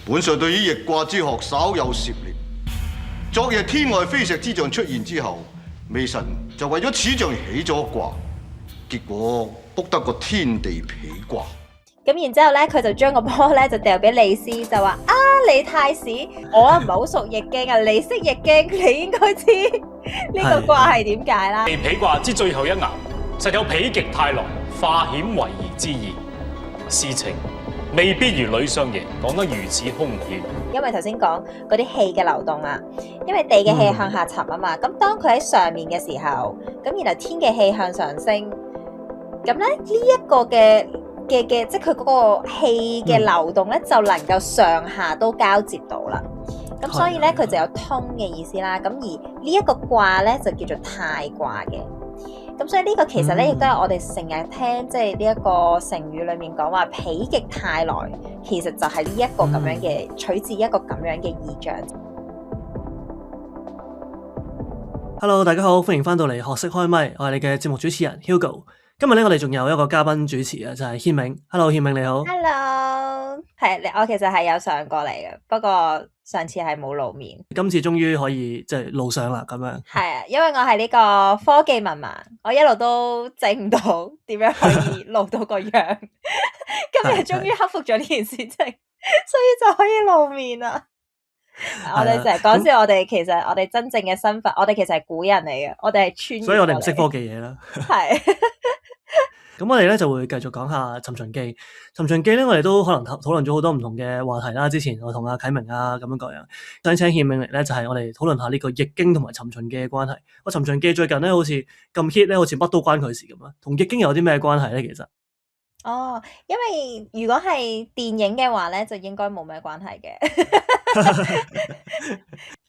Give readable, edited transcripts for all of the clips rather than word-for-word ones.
本上對於易卦之學稍有涉獵。昨日天外飛石之象出現之後，微臣就為咗此象起咗卦，結果卜得個天地痞卦。咁然之後咧，佢就將個波咧就掉俾李斯，就話啊，李太史，我唔係好熟易經啊，你識易經，你應該知呢個卦係點解啦。地痞卦之最後一爻，實有否極泰來，化險為夷之意。事情未必如呂相爺講得如此兇險。因為頭先講嗰啲氣嘅流動啊，因為地嘅氣向下沉啊嘛，咁當佢喺上面嘅時候，咁然後天嘅氣向上升，咁咧呢一個嘅即係佢嗰個氣嘅流動咧，就能夠上下都交接到啦。咁所以咧，佢就有通嘅意思啦。咁而呢一個卦咧，就叫做泰卦嘅。咁所以呢個其實咧，亦都係我哋成日聽，即係呢一個成語裏面講話否極泰來，其實就係呢一個咁樣嘅取自一個咁樣嘅意象。Hello， 大家好，歡迎翻到嚟學識開咪，我係你嘅節目主持人 Hugo。今日咧，我哋仲有一個嘉賓主持啊，就係軒銘。Hello， 軒銘你好。Hello， 係我其實係有上過嚟嘅，不過上次係冇露面。今次終於可以即係露上啦，咁樣。係啊，因為我係呢個科技文盲，我一路都整唔到點樣可以露到個樣，今日終於克服咗呢件事情，所以就可以露面啦。我哋成日講笑，我哋其實我哋真正嘅身份，我哋其實係古人嚟嘅，我哋係穿，所以我哋唔識科技嘢啦。係。咁我哋咧就會繼續講下尋秦記。尋秦記咧，我哋都可能討論咗好多唔同嘅話題啦。之前我同阿啟明啊咁樣各樣，想請軒銘嚟咧，就係我哋討論下呢個易經同埋尋秦記嘅關係。我尋秦記最近咧好似咁 hit 咧，好似乜都關佢事咁啊。同易經有啲咩關係咧？其實因為如果係電影嘅話咧，就應該冇咩關係嘅。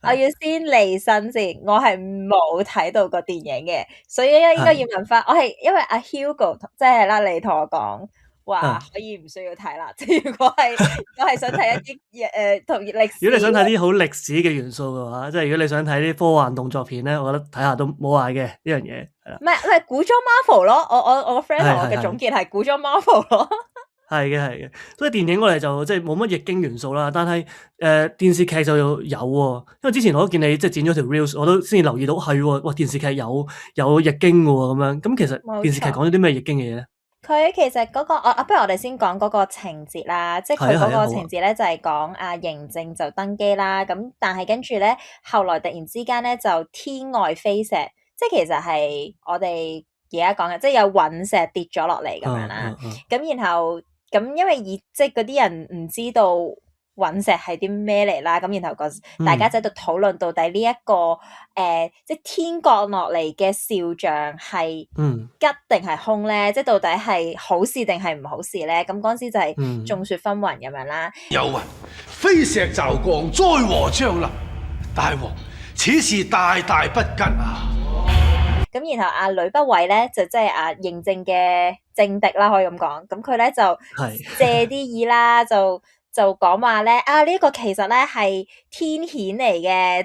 我要先離身先，我係冇睇到過電影嘅，所以咧應該要問翻。我係因為阿 Hugo 即係啦，你同我講話可以唔需要睇啦。即係如果係想睇一啲同歷史，如果你想睇啲好歷史嘅元素嘅話，即係如果你想睇啲科幻動作片咧，我覺得睇下都冇壞嘅呢樣嘢。唔係古裝 Marvel 咯，我個 friend 同我嘅總結係古裝 Marvel 咯。係嘅，所以電影我哋就即係冇乜易經元素啦。但係電視劇就有喎，因為之前我都見你即係剪咗條 reels，我都先至留意到係喎，哇電視劇有易經嘅喎咁樣。咁其實電視劇講咗啲咩易經嘅嘢咧？佢其實嗰個不如我哋先講嗰個情節啦，即係佢嗰個情節咧就係講阿嬴政就登基啦，咁但係跟住咧後來突然之間咧就天外飛石，即係其實係我哋而家講嘅，即係有隕石跌咗落嚟咁樣啦。咁然後咁因為即係嗰啲人唔知道隕石係啲咩嚟啦，咁然後大家就喺度討論到底呢一個即係天降落嚟嘅兆象係吉定係凶咧？即係到底係好事定係唔好事咧？咁嗰陣時就係眾說紛紜咁樣啦。有云飛石驟降，災禍將臨，大王此事大大不吉啊！咁然後阿呂不韋咧就即係阿嬴政嘅政敵啦，可以咁講。咁佢咧就借啲意啦，就講話咧呢個其實咧係天譴嚟嘅，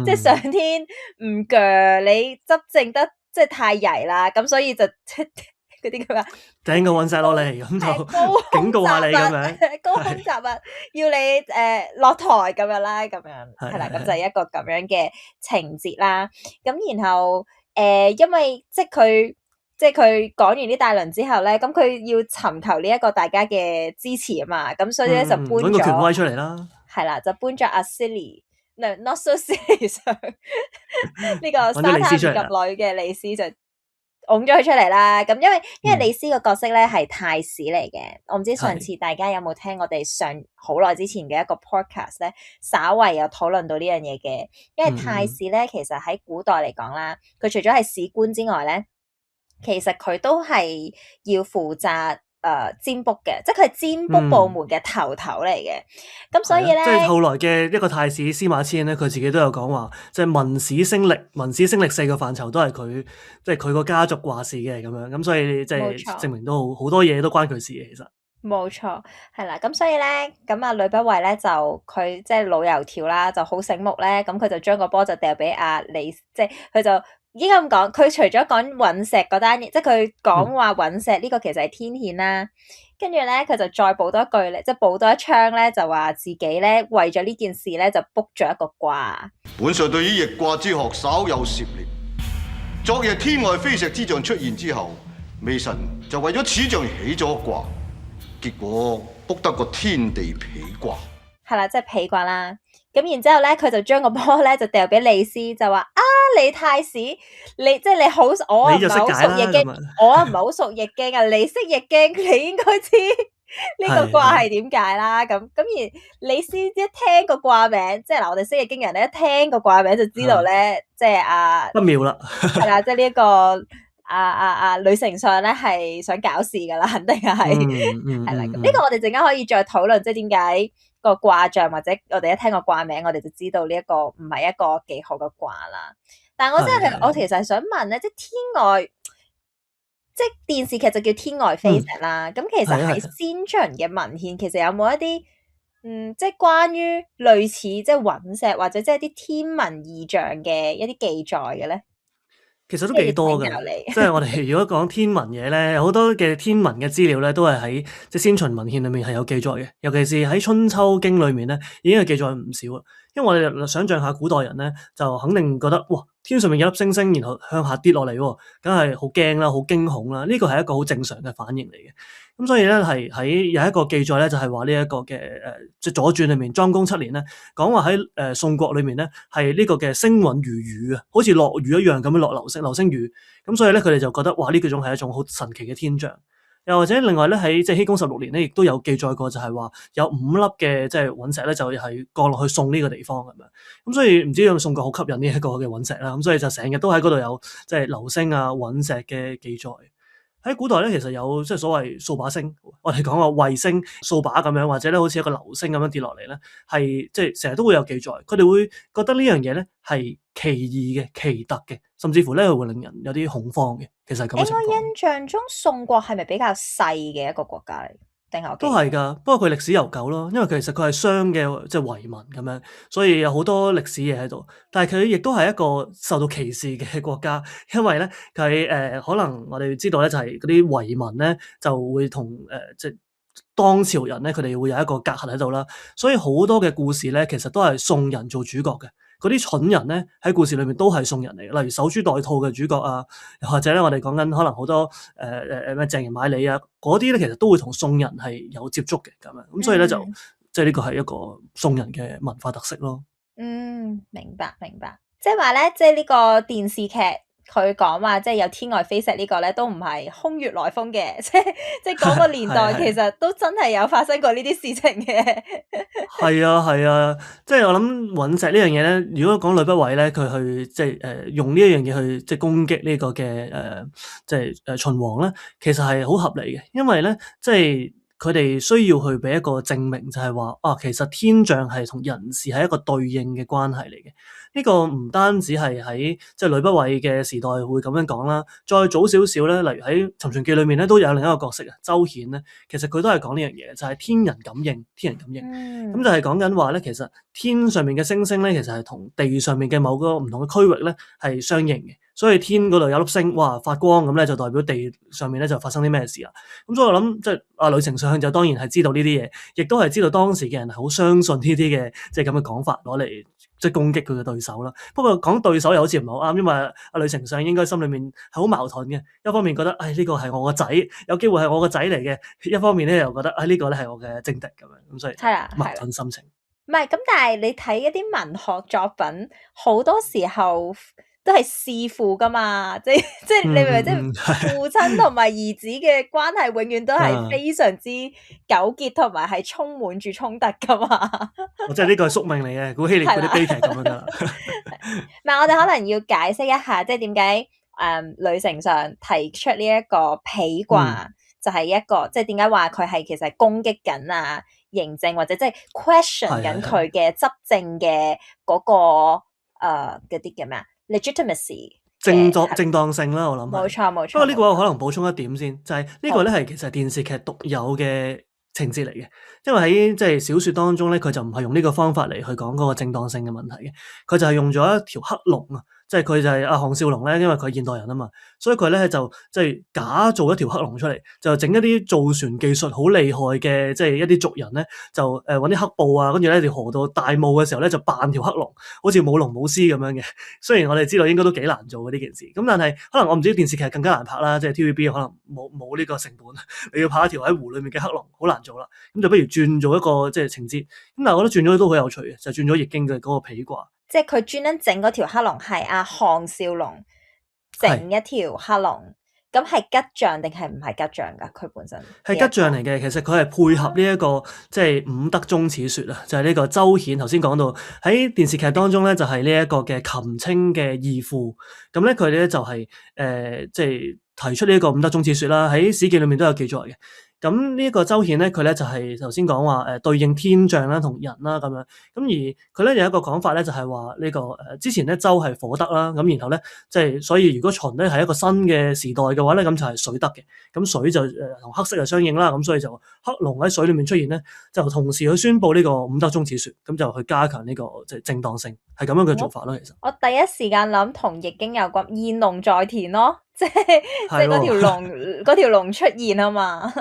即係上天唔鋸你執政得即係太曳啦，咁所以就嗰啲叫咩？掟個隕石落嚟，咁就警告下你咁樣，高空雜物要你落台咁樣啦，咁樣係啦，咁就係一個咁樣嘅情節啦。咁然後因為即係佢講完呢大輪之後咧，咁佢要尋求呢一個大家嘅支持啊嘛，咁所以咧就搬咗揾個權威出嚟啦，係啦，就搬咗阿 Silly，not so silly 上呢個沙灘及女嘅李斯就拱咗佢出嚟啦。咁因為李斯個角色咧係太史嚟嘅，我唔知上次大家有冇聽我哋上好耐之前嘅一個 podcast 咧，稍為有討論到呢樣嘢嘅。因為太史咧其實喺古代嚟講啦，佢除咗係史官之外咧，其實佢都係要負責占卜嘅，即係佢係占卜部門嘅頭嚟嘅。咁所以咧，即係後來嘅一個太史司馬遷咧，佢自己都有講話，即係文史星曆4個範疇都係佢，即係佢個家族話事嘅咁樣。咁所以即係證明到好多嘢都關佢事嘅，其實。冇錯，係啦。咁所以咧，咁阿呂不韋咧就佢即係老油條啦，就好醒目咧。咁佢就將個波就掉俾阿李，即係佢就應該咁講，佢除咗講隕石嗰單嘢，即係佢講話隕石呢個其實係天譴啦，跟住咧佢就再補多一句咧，即係補多一槍咧，就話自己咧為咗呢件事咧就卜咗一個卦。本上對於易卦之學稍有涉獵。昨夜天外飛石之象出現之後，微臣就為咗此象起咗卦，結果卜得個天地痞卦。係啦，即係痞卦啦。咁然之後咧，佢就將個波咧就掉俾李斯，就話啊，李太史，你即係你好，我唔係好熟易經，我唔係好熟易經啊，你識易經，你應該知呢個卦係點解啦。咁而李斯一聽個卦名，即係嗱，我哋識易經人咧，一聽個卦名就知道咧，即係不妙啦，係啦，即係呢一個女丞相咧係想搞事噶啦，肯定係係啦。咁呢個我哋陣間可以再討論，即係點解個卦象或者我哋一聽個卦名，我哋就知道呢一個唔係一個幾好嘅卦啦。但係我其實係想問咧，即係天外，即係電視劇就叫《天外飛石》啦。咁其實喺先秦嘅文獻，其實有冇一啲即係關於類似即係隕石或者即係啲天文異象嘅一啲記載嘅咧？其實都幾多㗎，即係我哋如果講天文嘢咧，有好多嘅天文嘅資料咧，都係喺即係先秦文獻裏面係有記載嘅，尤其是喺《春秋經》裏面咧，已經係記載唔少啦。因為我哋想象下古代人咧，就肯定覺得哇，天上面有粒星星，然後向下跌落嚟，梗係好驚啦，好驚恐啦。呢個係一個好正常嘅反應嚟嘅。咁所以咧，係喺有一個記載咧，就係話呢一個嘅即係左傳裏面莊公7年咧，講話喺宋國裏面咧，係呢個嘅星雲如雨啊，好似落雨一樣咁樣落流星雨。咁所以咧，佢哋就覺得哇，呢個種係一種好神奇嘅天象。又或者另外咧，喺即係僖公16年咧，亦都有記載過，就係話有5粒嘅即係隕石咧，就係降落去宋呢個地方咁樣。咁所以唔知有冇宋國好吸引呢一個嘅隕石啦。咁所以就成日都喺嗰度有即係流星啊、隕石嘅記載。喺古代咧，其實有即係所謂掃把星，我哋講個衛星掃把咁樣，或者咧好似一個流星咁樣跌落嚟咧，係即係成日都會有記載。佢哋會覺得呢樣嘢咧係奇異嘅、奇特嘅，甚至乎咧會令人有啲恐慌嘅。其實係咁嘅情況。我印象中宋國係咪比較細嘅一個國家嚟？都係㗎，不過佢歷史悠久咯，因為其實佢係商嘅即係遺民咁樣，所以有好多歷史嘢喺度。但係佢亦都係一個受到歧視嘅國家，因為咧佢可能我哋知道咧就係嗰啲遺民咧就會同即係當朝人咧佢哋會有一個隔閡喺度啦，所以好多嘅故事咧其實都係宋人做主角嘅。嗰啲蠢人咧喺故事裏面都係宋人嚟嘅，例如守株待兔嘅主角啊，又或者咧我哋講緊可能好多咩鄭人買履啊，嗰啲咧其實都會同宋人係有接觸嘅咁樣，咁所以咧就即係呢個係一個宋人嘅文化特色咯。明白，即係話咧，即係呢個電視劇佢講話即係有天外飛石呢個咧，都唔係空穴來風嘅，即係嗰個年代其實都真係有發生過呢啲事情嘅。係啊，即係我諗隕石呢樣嘢咧，如果講呂不韋咧，佢去即係用呢一樣嘢去即係攻擊呢個嘅即係秦王咧，其實係好合理嘅，因為咧即係佢哋需要去俾一個證明，就係話其實天象係同人事係一個對應嘅關係嚟嘅。呢個唔單止係喺即係呂不韋嘅時代會咁樣講啦，再早少少咧，例如喺《尋秦記》裏面咧都有另一個角色啊，周顯咧，其實佢都係講呢樣嘢，就係天人感應，咁就係講緊話咧，其實天上面嘅星星咧，其實係同地上面嘅某個唔同嘅區域咧係相應嘅，所以天嗰度有粒星，哇發光咁咧，就代表地上面咧就發生啲咩事啦。咁所以我諗即係女丞相就當然係知道呢啲嘢，亦都係知道當時嘅人係好相信呢啲嘅即係咁嘅講法攞嚟即係攻擊佢嘅對手啦。不過講對手又好似唔係好啱，因為女丞相應該心裏面係好矛盾嘅。一方面覺得呢個係我個仔，有機會係我個仔嚟嘅；一方面咧又覺得呢個咧係我嘅政敵咁樣。咁所以矛盾心情。唔係咁，但係你睇一啲文學作品，好多時候都係弒父噶嘛，即係你明唔明？即係父親同埋兒子嘅關係，永遠都係非常之糾結，同埋係充滿住衝突噶嘛。即係呢個係宿命嚟嘅，古希臘嗰啲悲劇咁樣噶啦。唔係，我哋可能要解釋一下，即係點解女丞相提出呢一個痞卦，就係一個即係點解話佢係其實係攻擊緊嬴政，或者即係 question 緊佢嘅執政嘅嗰個嗰啲叫咩啊 legitimacy 正當性啦，我諗冇錯。不過呢個我可能補充一點先，就係呢個咧係其實電視劇獨有嘅情節嚟嘅，因為喺即係小說當中咧，佢就唔係用呢個方法嚟去講嗰個正當性嘅問題嘅，佢就係用咗一條黑龍啊，即係佢就係阿項少龍咧，因為佢係現代人啊嘛，所以佢咧就即係假造一條黑龍出嚟，就整一啲造船技術好厲害嘅，即係一啲族人咧，就揾啲黑布啊，跟住咧條河道大霧嘅時候咧，就扮條黑龍，好似舞龍舞獅咁樣嘅。雖然我哋知道應該都幾難做嘅呢件事，咁但係可能我唔知電視劇更加難拍啦，即係 TVB 可能冇呢個成本，你要拍一條喺湖裡面嘅黑龍，好難做啦。咁就不如轉做一個即係情節。咁但係我覺得轉咗都好有趣嘅，就轉咗易經嘅嗰個皮卦。即係佢專登整嗰條黑龍係阿項少龍整一條黑龍，咁係吉象定係唔係吉象㗎？佢本身係吉象嚟嘅，其實佢係配合呢一個即係五德宗此說啊，就係呢個周顯頭先講到喺電視劇當中咧，就係呢一個嘅琴清嘅義父，咁咧佢咧就係即係提出呢一個五德宗此說啦，喺史記裏面都有記載嘅。咁呢一個周顯咧，佢咧就係頭先講話對應天象啦同人啦咁樣，咁而佢咧有一個講法咧，就係話呢個之前咧周係火德啦，咁然後咧即係所以如果秦咧係一個新嘅時代嘅話咧，咁就係水德嘅，咁水就同黑色係相應啦，咁所以就黑龍喺水裡面出現咧，就同時去宣佈呢個五德宗此說，咁就去加強呢個即係正當性，係咁樣嘅做法咯。其實我第一時間諗同易經有關，現龍在田咯。即係嗰條龍出現啊嘛，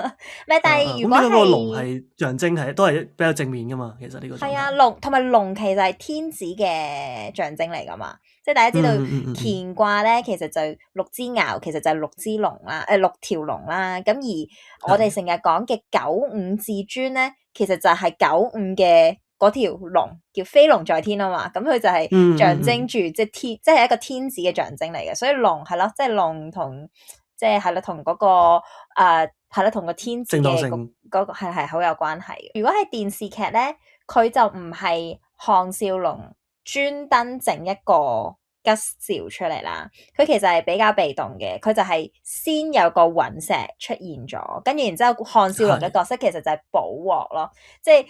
咩？但係如果係個龍係象徵都係比較正面噶嘛，其實呢個係啊，龍同埋龍其實係天子嘅象徵嚟噶嘛，即係大家知道乾卦咧，其實就六支爻，其實就係六支龍啦，六條龍啦。咁而我哋成日講嘅九五至尊咧，其實就係九五嘅嗰條龍叫飛龍在天啊嘛，咁佢就係象徵住即係天，即係一個天子嘅象徵嚟嘅，所以龍係咯，即係龍同即係啦，同嗰個係啦，同個天子嘅嗰個係好有關係嘅。如果係電視劇咧，佢就唔係項少龍專登整一個吉兆出嚟啦，佢其實係比較被動嘅，佢就係先有個隕石出現咗，跟住然之後項少龍嘅角色其實就係補鑊咯，即係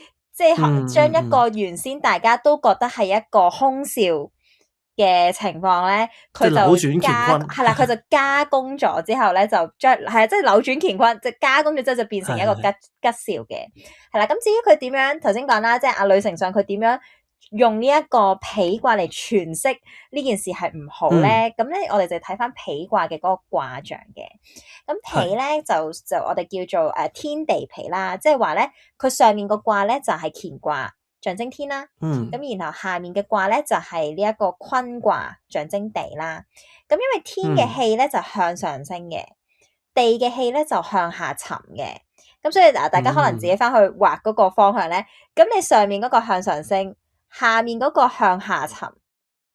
將一個原先大家都覺得係一個空少嘅情況咧，佢就扭轉乾坤，係啦，佢就加工咗之後咧，就將係即係扭轉乾坤，即係加工咗之後就變成一個吉兆嘅，係啦。咁至於佢點樣頭先講啦，即係阿呂丞相佢點樣用呢一個皮卦嚟詮釋呢件事係唔好咧，咁咧我哋就睇翻皮卦嘅嗰個卦象嘅。咁皮咧就我哋叫做天地皮啦，即係話咧佢上面個卦咧就係乾卦，象徵天啦。咁然後下面嘅卦咧就係呢一個坤卦，象徵地啦。咁因為天嘅氣咧就向上升嘅，地嘅氣咧就向下沉嘅。咁所以嗱，大家可能自己翻去畫嗰個方向咧，咁你上面嗰個向上升，下面嗰個向下沉，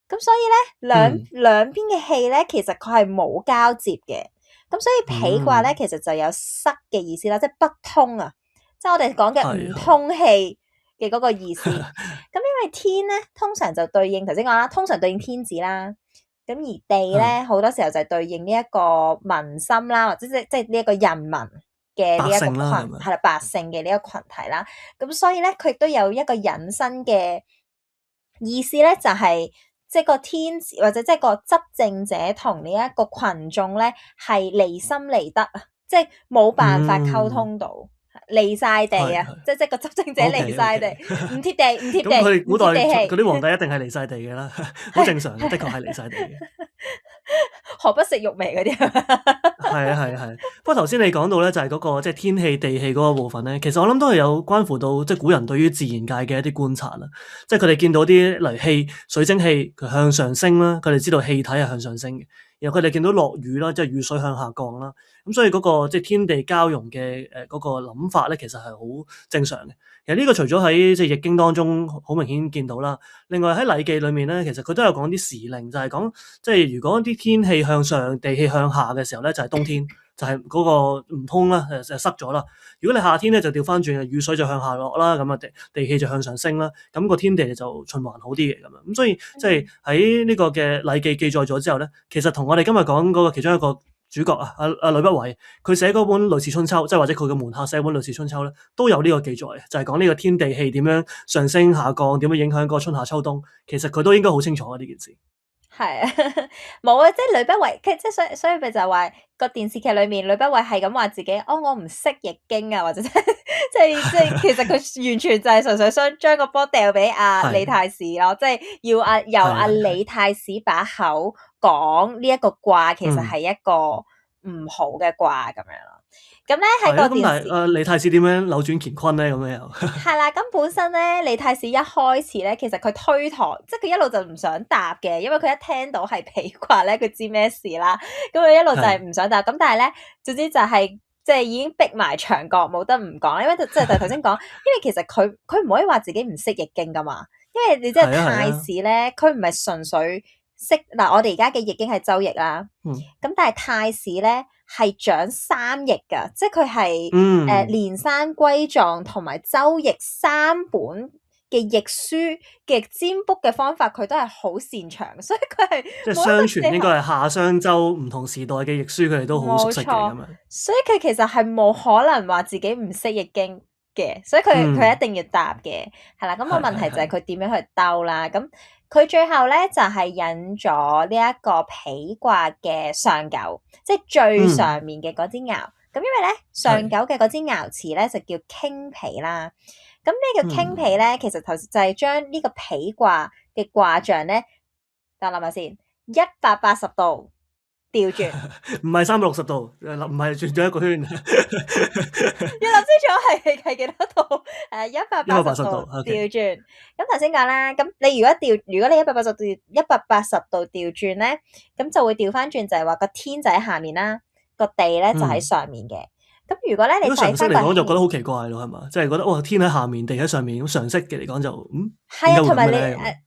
咁所以咧兩邊嘅氣咧，其實佢係冇交接嘅，咁所以皮卦咧其實就有塞嘅意思啦，即係不通啊，即係我哋講嘅唔通氣嘅嗰個意思。咁因為天咧通常就對應頭先講啦，通常對應天子啦，咁而地咧好多時候就係對應呢一個民心啦，或者即係呢一個人民嘅呢一個群係啦，百姓嘅呢一個群體啦，咁所以咧佢亦都有一個引申嘅意思咧，就係即係個天子或者即係個執政者同呢一個群眾咧係離心離德啊，即係冇辦法溝通到，離晒地啊，即係個執政者離晒地，唔貼地，唔貼地。咁佢哋古代嗰啲皇帝一定係離晒地嘅啦，好正常，的確係離晒地嘅。何不食肉糜嗰啲？係。不過頭先你講到咧，就係嗰個即係天氣地氣嗰個部分咧，其實我諗都係有關乎到即係古人對於自然界嘅一啲觀察啦。即係佢哋見到啲例如氣、水蒸氣佢向上升啦，佢哋知道氣體係向上升嘅。然後佢哋見到落雨啦，即係雨水向下降啦。咁所以嗰個即係天地交融嘅嗰個諗法咧，其實係好正常嘅。其實呢個除咗喺即係易經當中好明顯見到啦，另外喺禮記裏面咧，其實佢都有講啲時令，就係講即係如果啲天氣向上、地氣向下嘅時候咧，就係冬天，就係嗰個唔通啦，塞咗啦。如果你夏天咧就調翻轉，雨水就向下落啦，咁啊地氣就向上升啦，咁個天地就循環好啲嘅咁樣。咁所以即係喺呢個嘅禮記記載咗之後咧，其實同我哋今日講嗰個其中一個主角啊，阿呂不韋，佢寫嗰本《呂氏春秋》，即係或者佢嘅門下寫本《呂氏春秋》咧，都有呢個記載嘅，就係講呢個天地氣點樣上升下降，點樣影響嗰個春夏秋冬。其實佢都應該好清楚啊呢件事。係啊，冇啊，即係呂不韋，即係所以咪就係話個電視劇裏面呂不韋係咁話自己，我唔識易經啊，或者即係其實佢完全就係純粹想將個波掉俾阿李太史咯，即係要由阿李太史把口講呢一個卦，其實係一個唔好嘅卦咁樣咯。咁咧喺個電視，李太史點樣扭轉乾坤咧？咁樣又係啦。咁本身咧，李太史一開始咧，其實佢推搪，即係佢一路就唔想答嘅，因為佢一聽到係否卦咧，佢知咩事啦。咁佢一路就係唔想答。咁但係咧，總之就係即係已經逼埋牆角，冇得唔講。因為即係頭先講，因為其實佢唔可以話自己唔識易經噶嘛。因為你即係太史咧，佢唔係純粹識嗱，我哋而家嘅易經係周易啦。咁但係太史咧係掌三易噶，即係佢係連山歸藏同埋周易三本嘅易書嘅占卜嘅方法，佢都係好擅長，所以佢係即係相傳應該係夏商周唔同時代嘅易書，佢哋都好熟悉嘅咁樣。所以佢其實係冇可能話自己唔識易經嘅，所以佢一定要答嘅，係啦。咁個問題就係佢點樣去兜啦。咁佢最後咧就係引咗呢一個否卦嘅上九，即係最上面嘅嗰支爻。咁因為咧上九嘅嗰支爻辭咧就叫傾否啦。咁咩叫傾否咧？其實頭先就係將呢個否卦嘅卦象咧，等我諗下先，180度調轉，唔係360度，唔係轉咗一個圈。要諗清楚係幾多度？180度調轉。咁頭先講啦，咁你如果你180度調轉咧，咁就會調翻轉，就係話個天就喺下面啦，個地咧就喺上面嘅。咁如果咧你常識嚟講就覺得好奇怪咯，係嘛？即係覺得哇，天喺下面，地喺上面。咁常識嘅嚟講就係啊，同埋你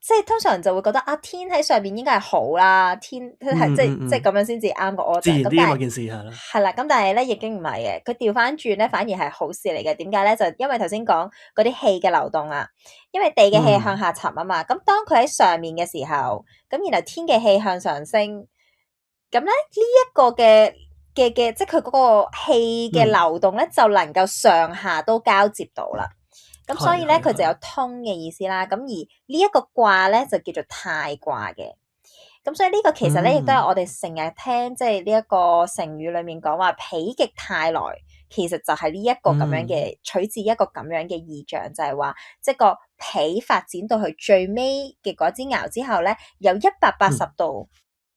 即係通常就會覺得啊，天喺上面應該係好啦，天係即係咁樣先至啱個 order。自然啲嘛件事係啦。係啦，咁但係咧易經唔係嘅，佢調翻轉咧反而係好事嚟嘅。點解咧？就因為頭先講嗰啲氣嘅流動啊，因為地嘅氣向下沉啊嘛。咁當佢喺上面嘅時候，咁然後天嘅氣向上升，咁咧呢一個嘅即係佢嗰個氣嘅流動咧，就能夠上下都交接到啦。咁所以咧，佢就有通嘅意思啦。咁而呢一個卦咧，就叫做泰卦嘅。咁所以呢個其實咧，亦都係我哋成日聽，即係呢一個成語裏面講話否極泰來，其實就係呢一個咁樣嘅取自一個咁樣嘅意象，就係話即係個否發展到去最尾嘅嗰支爻之後咧，有180度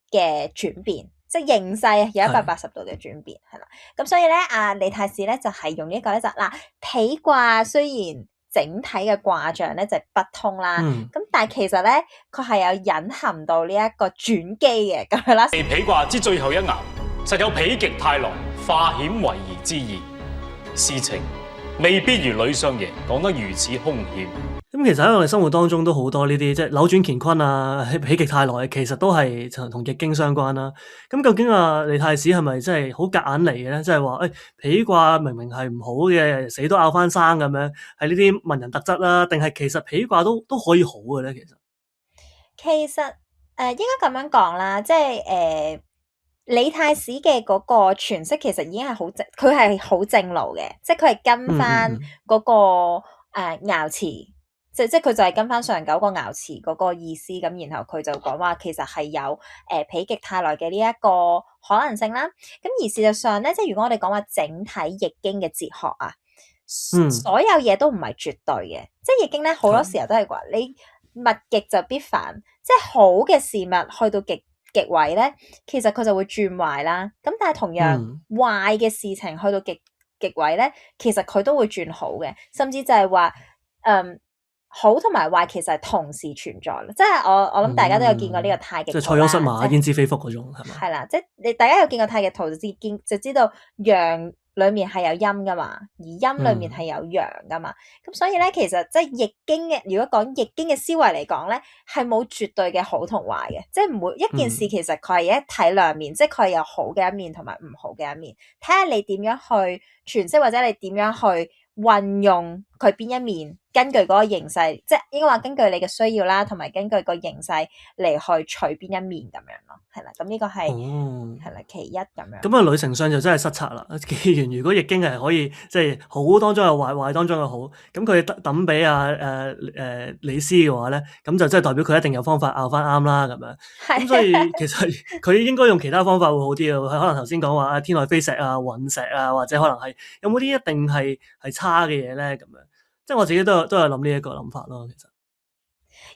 嘅轉變。即係形勢有180度嘅轉變，係啦。咁所以咧，李太史咧就係用呢個咧就嗱，否卦雖然整體嘅卦象咧就不通啦，咁但係其實咧佢係有隱含到呢一個轉機嘅咁樣啦。否卦之最後一爻，實有否極泰來、化險為夷之意。事情未必如呂相爺講得如此兇險。咁其實喺我哋生活當中都好多呢啲，即係扭轉乾坤啊、否極泰來，其實都係同易經相關啦。咁究竟李太史係咪真係好夾硬嚟嘅咧？即係話否卦明明係唔好嘅，死都拗翻生咁樣，係呢啲文人特質啦，定係其實否卦都可以好嘅咧？其實應該咁樣講啦，即係李太史嘅嗰個詮釋其實已經係好正，佢係好正路嘅，即係佢係跟翻嗰個爻辭。即係佢就係跟翻上九個爻辭嗰個意思，咁然後佢就講話其實係有否極泰來嘅呢一個可能性啦。咁而事實上咧，即係如果我哋講話整體易經嘅哲學啊，所有嘢都唔係絕對嘅。即係易經咧好多時候都係話你物極就必反，即係好嘅事物去到極位咧，其實佢就會轉壞啦。咁但係同樣壞嘅事情去到極位咧，其實佢都會轉好嘅，甚至就係話好同埋壞其實係同時存在咯，即係我諗大家都有見過呢個太極圖啦，即係塞翁失馬焉知非福嗰種係嘛？係啦，即係你大家有見過太極圖就知道陽裡面係有陰噶嘛，而陰裡面係有陽噶嘛。咁所以咧，其實即係易經嘅，如果講易經嘅思維嚟講咧，係冇絕對嘅好同壞嘅，即係唔會一件事其實佢係一體兩面，即係佢係有好嘅一面同埋唔好嘅一面，睇下你點樣去詮釋或者你點樣去運用佢邊一面根據嗰個形勢，即係應該話根據你嘅需要啦，同埋根據個形勢嚟去取邊一面咁樣咯，係啦。咁呢個係係啦其一咁樣。咁啊，女丞相就真係失策啦。既然如果易經係可以即係好當中有壞，壞當中有好，咁佢抌俾李斯嘅話咧，咁就真係代表佢一定有方法拗翻啱啦咁樣。咁所以其實佢應該用其他方法會好啲啊。可能頭先講話天外飛石啊、隕石啊，或者可能係有冇啲一定係差嘅嘢咧咁樣。即係我自己都有諗呢一個諗法咯，其實。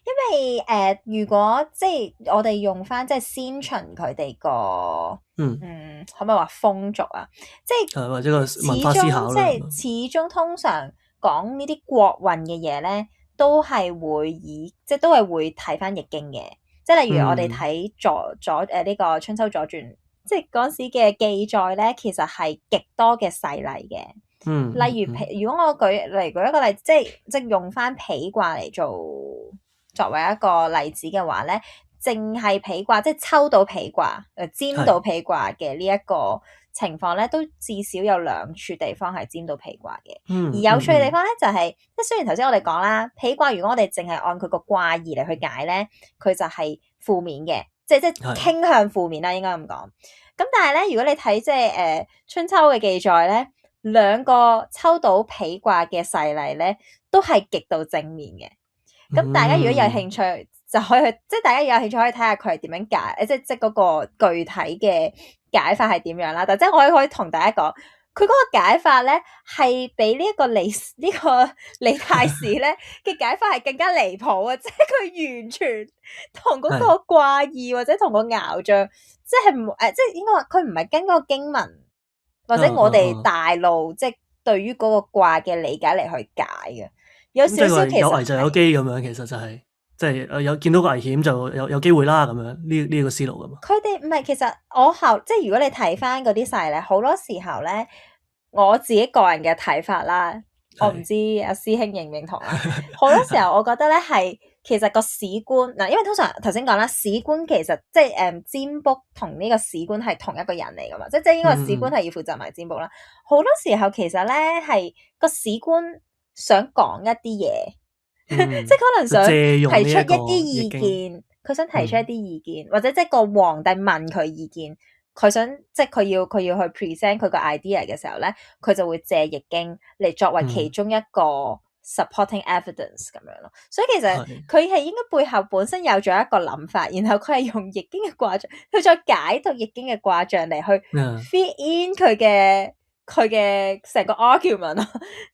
因為如果即係我哋用翻即係先秦佢哋個可唔可以話風俗啊？即係或者個文化思考啦。始終通常講呢啲國運嘅嘢咧，都係會即係都係會睇翻易經嘅。即係例如我哋睇呢個春秋左傳，即係嗰時嘅記載咧，其實係極多嘅事例嘅。例如如果我舉一個例子，即係用翻否卦嚟作為一個例子嘅話咧，淨係否卦，即係抽到否卦，占到否卦嘅呢一個情況咧，都至少有2處地方係占到否卦嘅。而有趣嘅地方咧，就係即係雖然頭先我哋講啦，否卦如果我哋淨係按佢個卦意嚟去解咧，佢就係負面嘅，即係傾向負面啦，應該咁講。咁但係咧，如果你睇即係春秋嘅記載咧，2個抽到否卦嘅事例咧，都係極度正面嘅。咁大家如果有興趣，就可以去，即係大家有興趣可以睇下佢係點樣解，即係嗰個具體嘅解法係點樣啦。但即係我可以同大家講，佢嗰個解法咧係比呢個李太史咧嘅解法係更加離譜啊！即係佢完全同嗰個卦意或者同個爻象，即係即係應該話佢唔係跟嗰個經文或者我哋大陸即係對於嗰個卦嘅理解嚟去解嘅。有少少其實有危就有機咁樣，其實就係即係有見到個危險就有機會啦咁樣呢個思路噶嘛。佢哋唔係，其實即係如果你睇翻嗰啲勢咧，好多時候咧，我自己個人嘅睇法啦，我唔知阿師兄認唔認同啦。好多時候我覺得咧係其實個史官嗱，因為通常頭先講啦，史官其實即係占卜同呢個史官係同一個人嚟噶嘛，即係應該史官係要負責埋占卜啦。好多時候其實咧係個史官想講一啲嘢，即係可能想提出一啲意見，佢想提出一啲意見，或者即係個皇帝問佢意見，佢想即係佢要去 present 佢個 idea 嘅時候咧，佢就會借易經嚟作為其中一個 supporting evidence 咁樣咯。所以其實佢係應該背後本身有咗一個諗法，然後佢係用易經嘅卦象，佢再解讀易經嘅卦象嚟去 fit in 佢嘅成個 argument 咯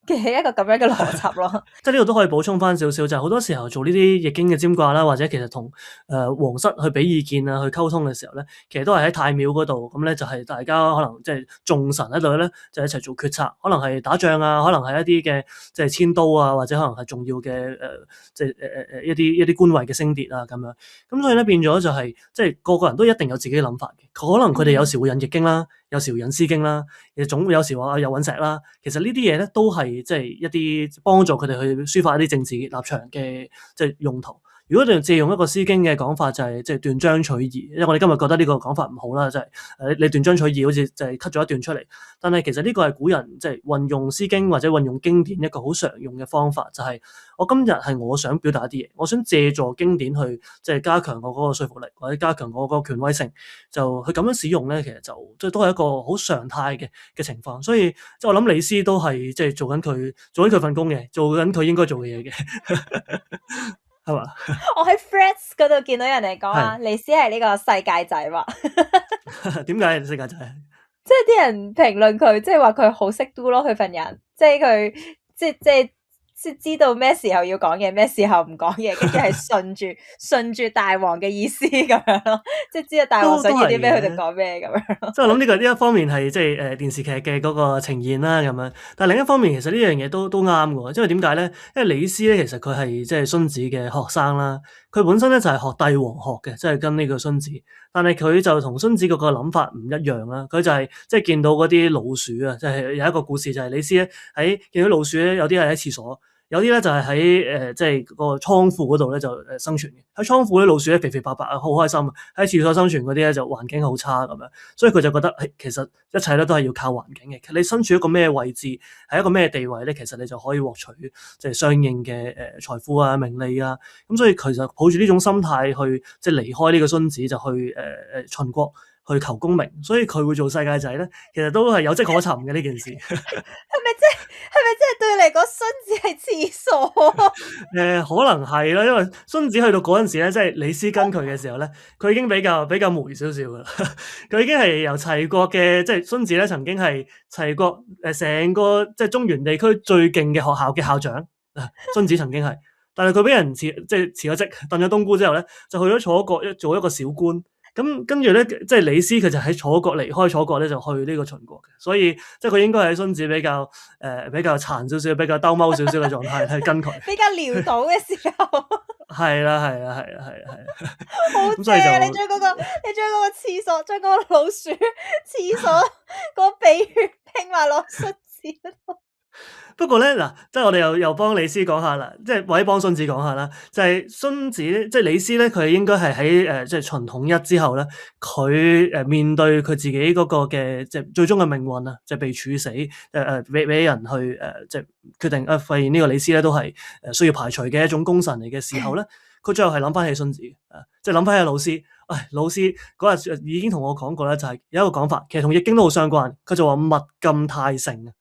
嘅一個咁樣嘅邏輯咯。即係呢度都可以補充翻少少，就係好多時候做呢啲易經嘅占卦啦，或者其實同皇室去俾意見啊，去溝通嘅時候咧，其實都係喺太廟嗰度，咁咧就係大家可能即係眾神喺度咧，就一齊做決策，可能係打仗啊，可能係一啲嘅即係遷都啊，或者可能係重要嘅即係一啲官位嘅升跌啊咁樣。咁所以咧變咗就係即係個個人都一定有自己嘅諗法嘅，可能佢哋有時會引易經啦。有時會引詩經啦，總會有時話有隕石啦。其實呢啲嘢咧都係即係一啲幫助佢哋去抒發一啲政治立場嘅即係用途。如果你借用一個詩經嘅講法，就係即係斷章取義，因為我哋今日覺得呢個講法唔好啦，就係你斷章取義，好似就係 cut 咗一段出嚟。但係其實呢個係古人即係運用詩經或者運用經典一個好常用嘅方法，就係我今日係我想表達一啲嘢，我想借助經典去即係加強我嗰個說服力，或者加強我嗰個權威性，就去咁樣使用咧，其實就即係都係一個好常態嘅情況。所以即係我諗李斯都係即係做緊佢份工嘅，做緊佢應該做嘅嘢嘅。係嘛？我喺 Threads 嗰度見到人哋講啊，李斯係呢個世界仔喎。點解係世界仔？即係啲人評論佢，即係話佢好識 do 咯，佢份人，即係佢即係知道咩時候要講嘢，咩時候唔講嘢，跟住係順住大王嘅意思咁樣咯，即係知道大王想要啲咩，佢就講咩咁樣咯。即係我諗呢一方面係即係電視劇嘅嗰個呈現啦咁樣，但係另一方面其實呢樣嘢都啱嘅，因為點解咧？因為李斯咧其實佢係即係孫子嘅學生啦，佢本身咧就係學帝王學嘅，即係跟呢個孫子，但係佢就同孫子嗰個諗法唔一樣啦。佢就係即係見到嗰啲老鼠啊，即係有一個故事就係李斯咧喺見到老鼠咧，有啲係喺廁所。有啲咧就係喺即係個倉庫嗰度咧就生存嘅。喺倉庫啲老鼠咧肥肥白白啊，好開心啊！喺廁所生存嗰啲咧就環境好差咁樣，所以佢就覺得其實一切咧都係要靠環境嘅。你身處一個咩位置，係一個咩地位咧，其實你就可以獲取即係相應嘅財富啊、名利啊。咁所以其實抱住呢種心態去即係離開呢個孫子，就去秦國去求功名，所以佢會做世界仔咧，其實都係有跡可尋嘅呢件事。係咪即係對你嚟講，孫子係廁所？可能係啦，因為孫子去到嗰陣時咧，即係李斯跟佢嘅時候咧，佢已經比較霉少少噶啦。佢已經係由齊國嘅，即係孫子咧曾經係齊國成個即係中原地區最勁嘅學校嘅校長。孫子曾經係，但係佢俾人辭咗職，燉咗冬菇之後咧，就去咗楚國做一個小官。咁跟住咧，即係李斯佢就喺楚國離開楚國咧，就去呢個秦國嘅，所以即係佢應該係孫子比較殘少少、比較兜踎少少嘅狀態去跟佢，比較潦倒嘅時候。係啦。好正啊！你將嗰個廁所，將嗰個老鼠廁所嗰個比喻拼埋落孫子嗰度。不過咧嗱，即係我哋又幫李斯講下啦，即係或者幫孫子講下啦，就係孫子即係李斯咧，佢應該係喺即係秦統一之後咧，佢面對佢自己嗰個嘅即係最終嘅命運啊，就係被處死，俾人去即係決定發現呢個李斯咧都係需要排除嘅一種功臣嚟嘅時候咧，佢最後係諗翻起孫子即係諗翻起老師。老師嗰日已經同我講過咧，就係有一個講法，其實同易經都好相關。佢就話物競泰盛啊，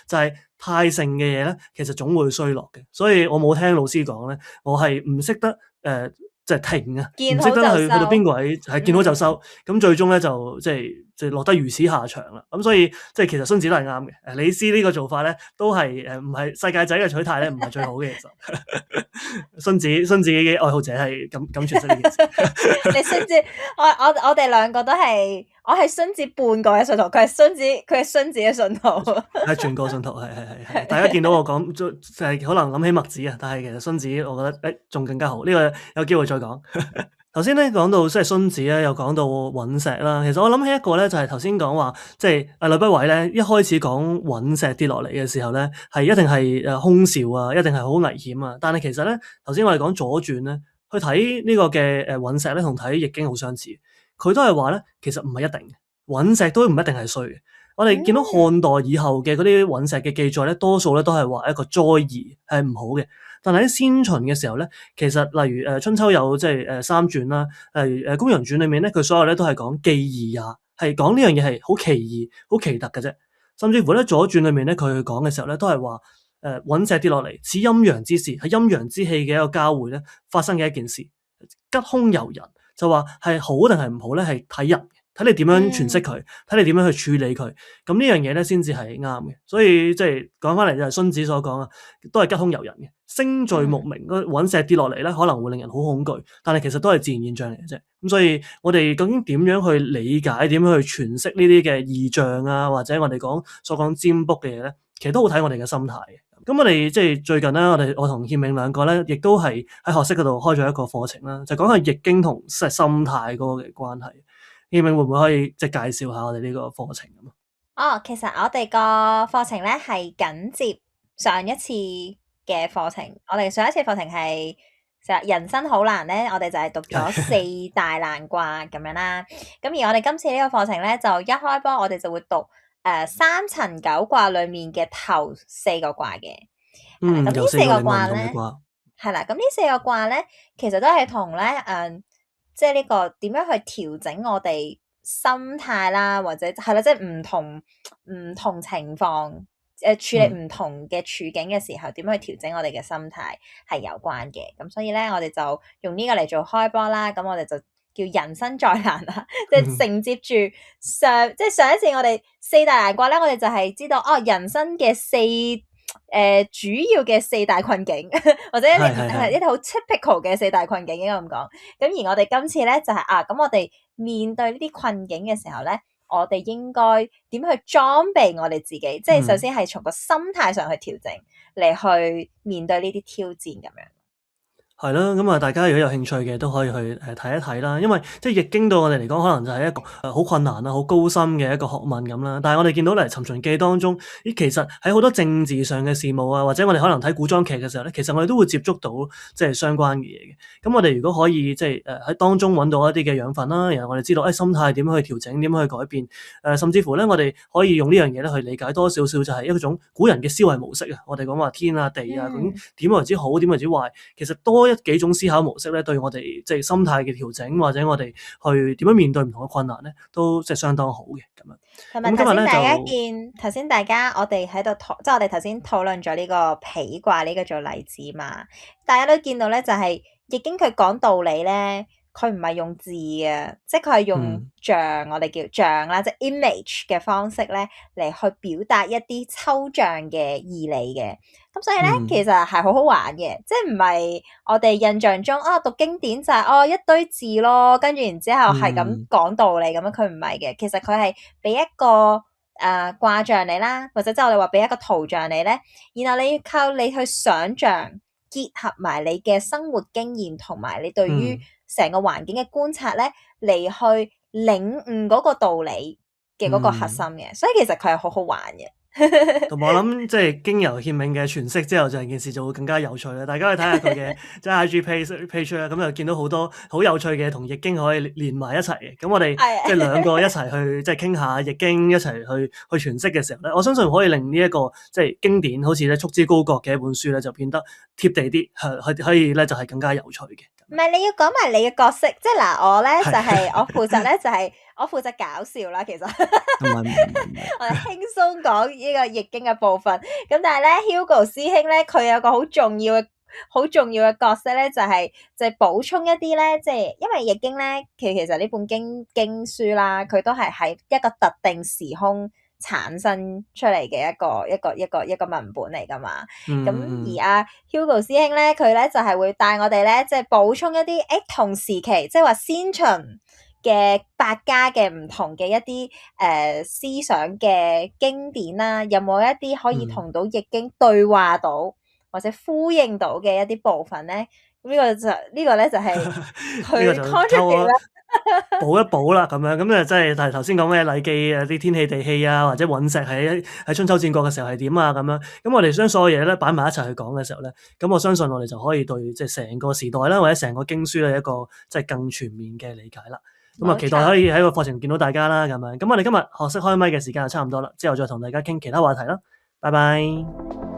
就係泰盛嘅嘢咧，其實總會衰落嘅。所以我冇聽老師講咧，我係唔識得即係停啊，唔識得去到邊個位係見好就收。咁最終咧就即係落得如此下場啦。咁所以即係其實孫子都係啱嘅。李斯呢個做法咧，都係唔係世界仔嘅取態咧，唔係最好嘅。其實孫子嘅愛好者係咁詮釋呢件事。你孫子，我哋兩個都係，我係孫子半個嘅信徒，佢係孫子嘅信徒。係全個信徒，係。大家見到我講就係可能諗起墨子啊，但係其實孫子我覺得仲更加好。呢個有機會再講。頭先咧講到即係孫子咧，又講到隕石啦。其實我諗起一個咧，就係頭先講話，即係呂不韋咧，一開始講隕石跌落嚟嘅時候咧，係一定係凶兆啊，一定係好危險啊。但係其實咧，頭先我哋講左傳咧，去睇呢個嘅隕石咧，同睇易經好相似。佢都係話咧，其實唔係一定嘅，隕石都唔一定係衰嘅。我哋見到漢代以後嘅嗰啲隕石嘅記載咧，多數咧都係話一個災異係唔好嘅。但係喺先秦嘅時候咧，其實例如春秋有即係三傳啦，例如公羊傳裏面咧，佢所有咧都係講既異也，係講呢樣嘢係好奇異、好奇特嘅啫。甚至乎咧左傳裏面咧，佢講嘅時候咧，都係話隕石跌落嚟，此陰陽之事，係陰陽之氣嘅一個交匯咧發生嘅一件事。吉凶由人，就話係好定係唔好咧，係睇人。睇你點樣詮釋佢，睇你點樣去處理佢，咁呢樣嘢咧先至係啱嘅。所以即係講翻嚟就係孫子所講啊，都係吉凶由人嘅。星序木明，隕石跌落嚟咧，可能會令人好恐懼，但係其實都係自然現象嚟嘅啫。咁所以我哋究竟點樣去理解、點樣去詮釋呢啲嘅異象啊，或者我哋所講占卜嘅嘢咧，其實都好睇我哋嘅心態嘅。咁我哋即係最近咧，我同憲銘兩個咧，亦都係喺學識嗰度開咗一個課程啦，就講下易經同心態嗰個嘅關係。憲銘會唔會可以即係介紹下我哋呢個課程咁啊？其實我哋個課程咧係緊接上一次嘅課程。我哋上一次課程係人生好難咧，我哋就係讀咗四大難卦咁樣啦。咁而我哋今次呢個課程咧，就一開波我哋就會讀三層九卦裏面嘅頭四個卦嘅。咁呢四個卦咧，係啦。咁呢四個卦咧，其實都係同咧即係呢個點樣去調整我哋心態啦，或者係啦，即係唔同情況處理唔同嘅處境嘅時候，點樣去調整我哋嘅心態係有關嘅。咁所以咧，我哋就用呢個嚟做開波啦。咁我哋就叫人生再難啦，即係承接住上一次我哋四大難卦咧，我哋就係知道人生嘅主要嘅四大困境，或者一啲好 typical 嘅四大困境應該咁講。咁而我哋今次咧就係咁我哋面對呢啲困境嘅時候咧，我哋應該點去裝備我哋自己？即係首先係從個心態上去調整嚟去面對呢啲挑戰咁樣。係啦，咁啊，大家如果有興趣嘅都可以去睇一睇啦，因為即係易經對我哋嚟講，可能就係一個好困難啦、好高深嘅一個學問咁啦。但係我哋見到嚟《尋秦記》當中，其實喺好多政治上嘅事務啊，或者我哋可能睇古裝劇嘅時候咧，其實我哋都會接觸到即係相關嘅嘢嘅。咁我哋如果可以即係喺當中揾到一啲嘅養分啦，然後我哋知道心態點樣去調整、點樣去改變，甚至乎咧我哋可以用呢樣嘢咧去理解多少少，就係一種古人嘅思維模式啊。我哋講話天啊、地啊，咁點為之好、點為之壞，其實多幾種思考模式咧，對我哋即係心態嘅調整，或者我哋去點樣面對唔同嘅困難咧，都即係相當好嘅咁樣。同埋頭先大家見，頭先大家我哋喺度即係我哋頭先討論咗呢個否卦呢個做例子嘛，大家都見到咧就係易經佢講道理咧。佢唔係用字嘅，即係佢係用像，我哋叫像啦，即係 image 嘅方式咧嚟去表達一啲抽象嘅義理嘅。咁所以咧，其實係好好玩嘅，即係唔係我哋印象中讀經典就係一堆字咯，跟住然之後係咁講道理咁樣，佢唔係嘅。其實佢係俾一個卦象你啦，或者即係我哋話俾一個圖像你咧，然後你要靠你去想像，結合埋你嘅生活經驗同埋你對於成個環境嘅觀察咧，嚟去領悟嗰個道理嘅嗰個核心嘅，所以其實佢係好好玩嘅。同埋我諗，即係經由獻銘嘅詮釋之後，就件事就會更加有趣啦。大家去睇下佢嘅即係 IG page 啦，咁就見到好多好有趣嘅同易經可以連埋一齊嘅。咁我哋即係兩個一齊去即係傾下易經，一齊去詮釋嘅時候咧，我相信可以令呢一個即係經典，好似咧束之高閣嘅一本書咧，就變得貼地啲，可以咧就係更加有趣嘅。唔係，你要講埋你嘅角色，即係嗱，我咧就係我負責咧就係我負責搞笑啦，其實我哋輕鬆講呢個易經嘅部分。咁但係咧 Hugo 師兄咧，佢有個好重要嘅角色咧，就係補充一啲咧，即係因為易經咧，其實呢本經書啦，佢都係喺一個特定時空產生出嚟嘅一個文本嚟噶嘛，咁而阿 Hugo 師兄咧，佢咧就係會帶我哋咧，即係補充一啲同時期，即係話先秦嘅百家嘅唔同嘅一啲思想嘅經典啦，有冇一啲可以同到易經對話到或者呼應到嘅一啲部分咧？呢個咧就係佢 contribute 啦。補一補啦，咁樣咁就真係，但係頭先講咩禮記啲天氣地氣啊，或者隕石喺春秋戰國嘅時候係點啊咁樣，咁我哋將所有嘢咧擺埋一齊去講嘅時候咧，咁我相信我哋就可以對即係成個時代啦，或者成個經書咧一個即係更全面嘅理解啦。咁啊，期待可以喺個課程見到大家啦，咁樣。咁我哋今日學識開咪嘅時間就差唔多啦，之後再同大家傾其他話題啦，拜拜。